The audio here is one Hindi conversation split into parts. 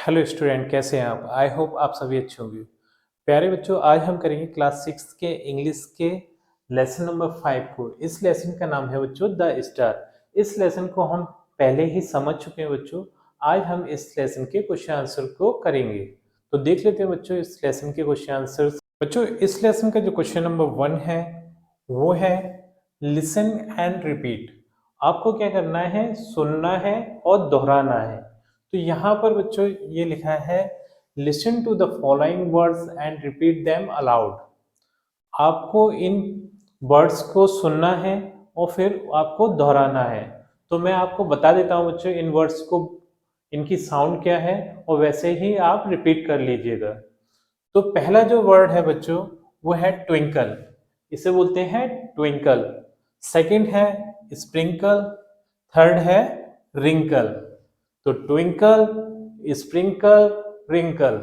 हेलो स्टूडेंट, कैसे हैं आप? आई होप आप सभी अच्छे होंगे। प्यारे बच्चों, आज हम करेंगे क्लास 6 के इंग्लिश के लेसन नंबर 5 को। इस लेसन का नाम है बच्चों द स्टार। इस लेसन को हम पहले ही समझ चुके हैं बच्चों। आज हम इस लेसन के क्वेश्चन आंसर को करेंगे। तो देख लेते हैं बच्चों इस लेसन के क्वेश्चन आंसर। बच्चों, इस लेसन का जो क्वेश्चन नंबर 1 है वो है लिसन एंड रिपीट। आपको क्या करना है? सुनना है और दोहराना है। तो यहाँ पर बच्चों ये लिखा है listen to the following words and repeat them aloud. आपको इन वर्ड्स को सुनना है और फिर आपको दोहराना है। तो मैं आपको बता देता हूँ बच्चों इन वर्ड्स को, इनकी साउंड क्या है और वैसे ही आप रिपीट कर लीजिएगा। तो पहला जो वर्ड है बच्चों वो है ट्विंकल, इसे बोलते हैं ट्विंकल। सेकंड है स्प्रिंकल, थर्ड है रिंकल। तो ट्विंकल, स्प्रिंकल, रिंकल।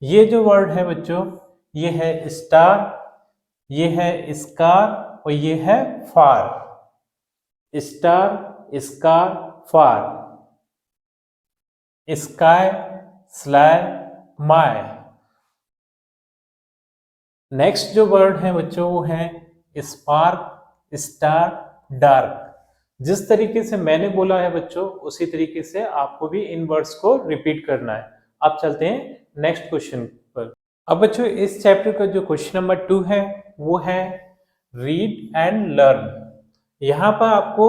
ये जो वर्ड है बच्चों ये है स्टार, ये है स्कार और ये है far. Star, scar, far, sky, sly, my. Next जो वर्ड है बच्चों वो है स्पार्क, स्टार, डार्क। जिस तरीके से मैंने बोला है बच्चों उसी तरीके से आपको भी इन वर्ड्स को रिपीट करना है। अब चलते हैं नेक्स्ट क्वेश्चन पर। अब बच्चों इस चैप्टर का जो क्वेश्चन नंबर 2 है वो है रीड एंड लर्न। यहाँ पर आपको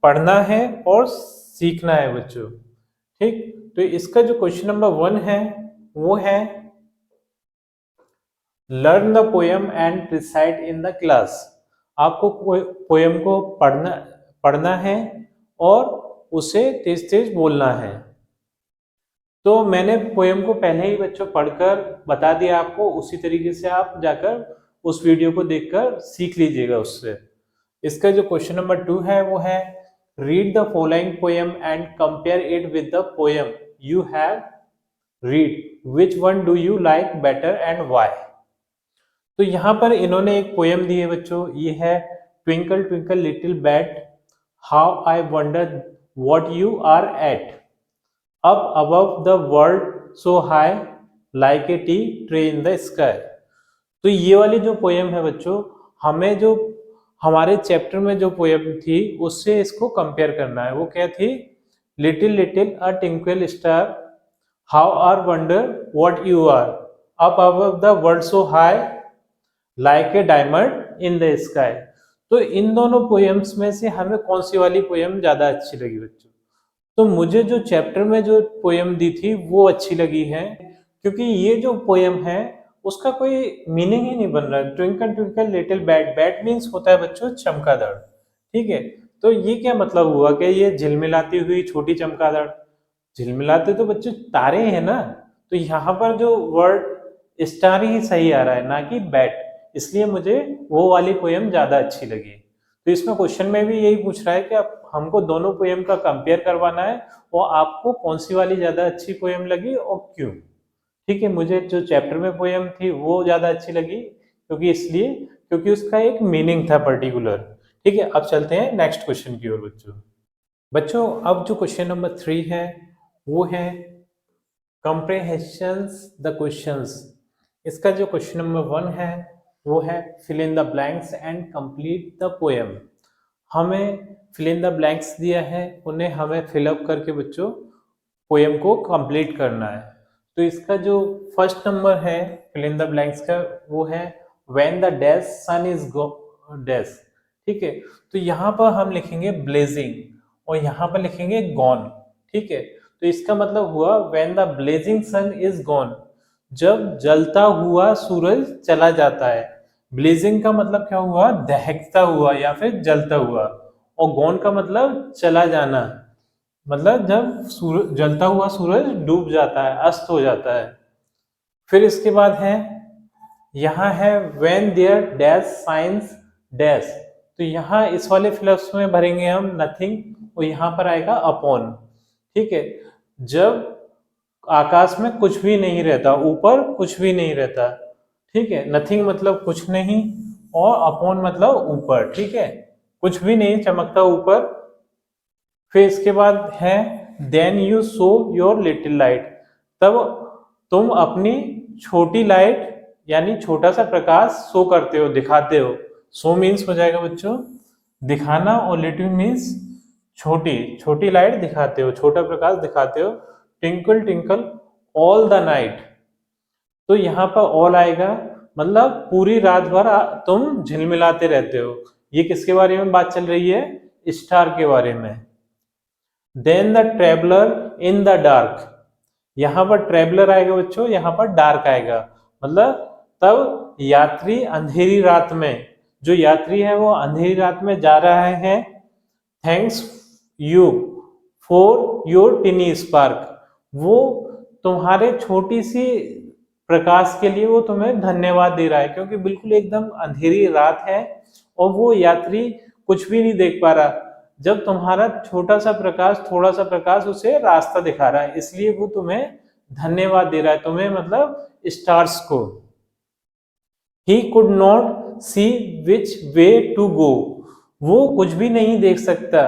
पढ़ना है और सीखना है बच्चों। ठीक, तो इसका जो क्वेश्चन नंबर 1 है वो है learn the poem and recite in the class. आपको पोएम को पढ़ना है और उसे तेज तेज बोलना है। तो मैंने पोएम को पहले ही बच्चों पढ़कर बता दिया आपको, उसी तरीके से आप जाकर उस वीडियो को देखकर सीख लीजिएगा उससे। इसका जो क्वेश्चन नंबर 2 है वो है read the following poem and compare it with the poem you have read, which one do you like better and why. तो यहाँ पर इन्होंने एक पोएम दी है बच्चों, ये है twinkle twinkle little bat how I wonder what you are at, up above the world so high like a tea tray in the sky. तो ये वाली जो पोएम है बच्चों, हमें जो हमारे चैप्टर में जो पोएम थी उससे इसको कंपेयर करना है। वो क्या थी? Little little a twinkle star how are wonder what you are, up above the world so high like a diamond in the sky. तो इन दोनों पोएम्स में से हमें कौन सी वाली पोएम ज्यादा अच्छी लगी बच्चों? तो मुझे जो चैप्टर में जो पोएम दी थी वो अच्छी लगी है, क्योंकि ये जो पोएम है उसका कोई मीनिंग ही नहीं बन रहा है। Twinkle twinkle little bat, bat means होता है बच्चों चमगादड़। ठीक है, तो ये क्या मतलब हुआ कि ये झिलमिलाती हुई छोटी चमगादड़? झिलमिलाते तो बच्चों तारे हैं ना। तो यहाँ पर जो वर्ड स्टार ही सही आ रहा है, ना कि बैट। इसलिए मुझे वो वाली पोएम ज्यादा अच्छी लगी। तो इसमें क्वेश्चन में भी यही पूछ रहा है कि आप हमको दोनों पोएम का कंपेयर करवाना है और आपको कौन सी वाली ज्यादा अच्छी पोएम लगी और क्यों। ठीक है, मुझे जो चैप्टर में पोएम थी वो ज्यादा अच्छी लगी, क्योंकि उसका एक मीनिंग था पर्टिकुलर। ठीक है, अब चलते हैं नेक्स्ट क्वेश्चन की ओर बच्चों। बच्चों, अब जो क्वेश्चन नंबर 3 है वो है कॉम्प्रिहेंशंस द क्वेश्चंस। इसका जो क्वेश्चन नंबर 1 है वो है fill in the blanks and complete the poem. हमें फिल इन द ब्लैंक्स दिया है, उन्हें हमें फिलअप करके बच्चों पोएम को कंप्लीट करना है। तो इसका जो फर्स्ट नंबर है फिल इन द ब्लैंक्स का वो है when the dash sun is dash. ठीक है, तो यहाँ पर हम लिखेंगे ब्लेजिंग और यहाँ पर लिखेंगे गॉन। ठीक है, तो इसका मतलब हुआ when the blazing sun is gone, जब जलता हुआ सूरज चला जाता है। ब्लेजिंग का मतलब क्या हुआ? दहकता हुआ या फिर जलता हुआ। और गॉन का मतलब चला जाना, मतलब जब जलता हुआ सूरज डूब जाता है, अस्त हो जाता है। फिर इसके बाद है यहाँ है when there dash science dash. तो यहाँ इस वाले फ्लक्स में भरेंगे हम नथिंग और यहाँ पर आएगा अपॉन। ठीक है, जब आकाश में कुछ भी नहीं रहता, ऊपर कुछ भी नहीं रहता। ठीक है, नथिंग मतलब कुछ नहीं और अपॉन मतलब ऊपर। ठीक है, कुछ भी नहीं चमकता ऊपर। फिर इसके बाद है then you show your little light. तब तुम अपनी छोटी लाइट यानी छोटा सा प्रकाश शो करते हो, दिखाते हो। शो मीन्स हो जाएगा बच्चों दिखाना, और लिटिल मीन्स छोटी छोटी लाइट दिखाते हो, छोटा प्रकाश दिखाते हो। Twinkle twinkle all the night, तो यहाँ पर ऑल आएगा, मतलब पूरी रात भर तुम झिलमिलाते रहते हो। ये किसके बारे में बात चल रही है? स्टार के बारे में। Then the traveller in the dark, यहाँ पर ट्रेवलर आएगा बच्चों, यहाँ पर डार्क आएगा, मतलब तब यात्री अंधेरी रात में, जो यात्री है वो अंधेरी रात में जा रहा है। Thanks you for your टिनी spark, वो तुम्हारे छोटी सी प्रकाश के लिए वो तुम्हें धन्यवाद दे रहा है, क्योंकि बिल्कुल एकदम अंधेरी रात है और वो यात्री कुछ भी नहीं देख पा रहा। जब तुम्हारा छोटा सा प्रकाश, थोड़ा सा प्रकाश उसे रास्ता दिखा रहा है, इसलिए वो तुम्हें धन्यवाद दे रहा है, तुम्हें मतलब स्टार्स को। He could not see which way to go, वो कुछ भी नहीं देख सकता,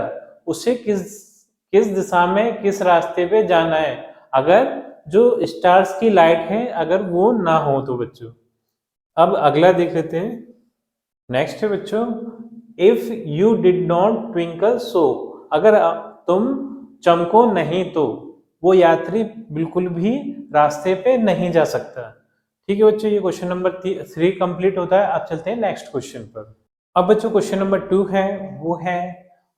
उसे किस दिशा में, किस रास्ते पे जाना है, अगर जो स्टार्स की लाइट है अगर वो ना हो तो बच्चों। अब अगला देख लेते हैं। नेक्स्ट है बच्चों, if you did not twinkle so, अगर तुम चमको नहीं तो वो यात्री बिल्कुल भी रास्ते पे नहीं जा सकता। ठीक है बच्चों, ये क्वेश्चन नंबर 3 कंप्लीट होता है। अब चलते हैं नेक्स्ट क्वेश्चन पर। अब बच्चों क्वेश्चन नंबर 2 है, वो है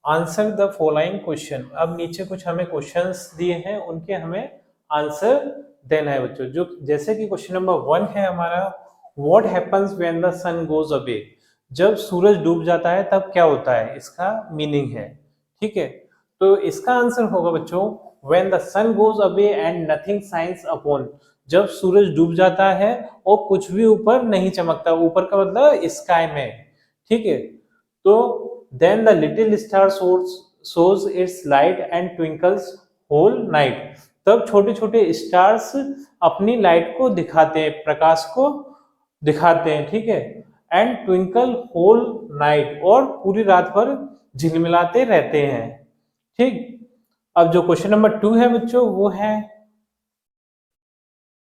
आंसर द फॉलोइंग क्वेश्चन। अब नीचे कुछ हमें क्वेश्चंस दिए हैं, उनके हमें आंसर देना है बच्चों। जो जैसे कि क्वेश्चन नंबर 1 है हमारा, what happens when the sun goes away, जब सूरज डूब जाता है तब क्या होता है, इसका मीनिंग है। ठीक है, तो इसका आंसर होगा बच्चों when the sun goes away and nothing shines upon, जब सूरज डूब जाता है और कुछ भी ऊपर नहीं चमकता, ऊपर का मतलब स्काई में। ठीक है, तो then the little star shows its light and twinkles whole night, तब छोटे छोटे स्टार्स अपनी लाइट को दिखाते हैं, प्रकाश को दिखाते हैं। ठीक है, एंड ट्विंकल होल नाइट, और पूरी रात भर झिलमिलाते रहते हैं। ठीक, अब जो क्वेश्चन नंबर 2 है बच्चों, वो है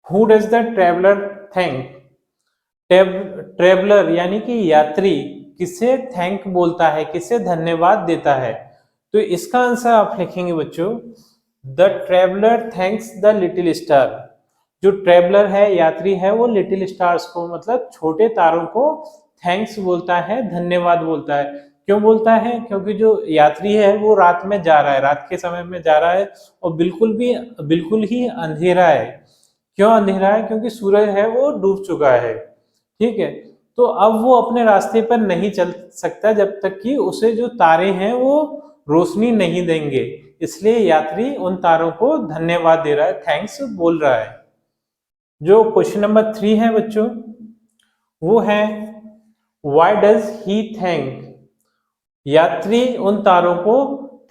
who does the traveller thank, traveller यानी कि यात्री किसे थैंक बोलता है, किसे धन्यवाद देता है। तो इसका आंसर आप लिखेंगे बच्चों the traveller thanks the little star, जो ट्रेवलर है, यात्री है, वो लिटिल स्टार्स को मतलब छोटे तारों को थैंक्स बोलता है, धन्यवाद बोलता है। क्यों बोलता है? क्योंकि जो यात्री है वो रात में जा रहा है, रात के समय में जा रहा है और बिल्कुल ही अंधेरा है। क्यों अंधेरा है? क्योंकि सूरज है वो डूब चुका है। ठीक है, तो अब वो अपने रास्ते पर नहीं चल सकता जब तक कि उसे जो तारे हैं वो रोशनी नहीं देंगे, इसलिए यात्री उन तारों को धन्यवाद दे रहा है, थैंक्स बोल रहा है। जो क्वेश्चन नंबर 3 है बच्चों, वो है व्हाई डज ही थैंक, यात्री उन तारों को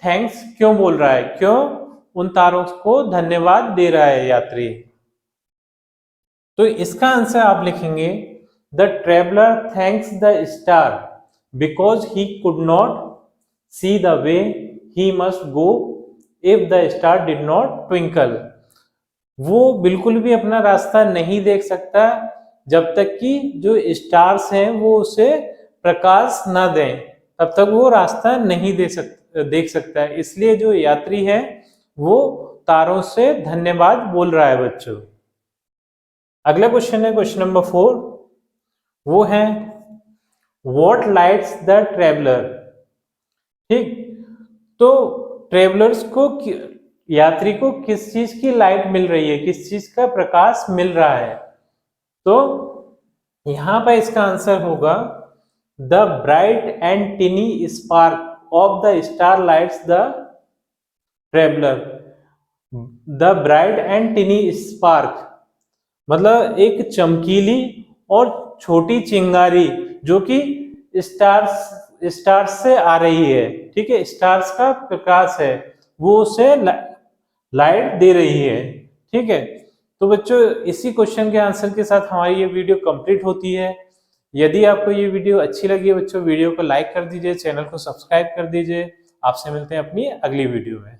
थैंक्स क्यों बोल रहा है, क्यों उन तारों को धन्यवाद दे रहा है यात्री। तो इसका आंसर आप लिखेंगे the traveller thanks the star because he could not see the way he must go if the star did not twinkle, वो बिल्कुल भी अपना रास्ता नहीं देख सकता जब तक कि जो स्टार्स हैं वो उसे प्रकाश ना दें, तब तक वो रास्ता नहीं देख सकता है। इसलिए जो यात्री है वो तारों से धन्यवाद बोल रहा है बच्चों। अगला क्वेश्चन है क्वेश्चन नंबर 4, वो है व्हाट लाइट्स द ट्रेवलर। ठीक, तो ट्रेवलर्स को, यात्री को किस चीज की लाइट मिल रही है, किस चीज का प्रकाश मिल रहा है। तो यहां पर इसका आंसर होगा the bright and टिनी spark of the star lights the traveller. The bright and टिनी spark मतलब एक चमकीली और छोटी चिंगारी जो कि स्टार्स से आ रही है। ठीक है, स्टार्स का प्रकाश है वो उसे लाइट दे रही है। ठीक है, तो बच्चों इसी क्वेश्चन के आंसर के साथ हमारी ये वीडियो कंप्लीट होती है। यदि आपको ये वीडियो अच्छी लगी है बच्चों, वीडियो को लाइक कर दीजिए, चैनल को सब्सक्राइब कर दीजिए। आपसे मिलते हैं अपनी अगली वीडियो में।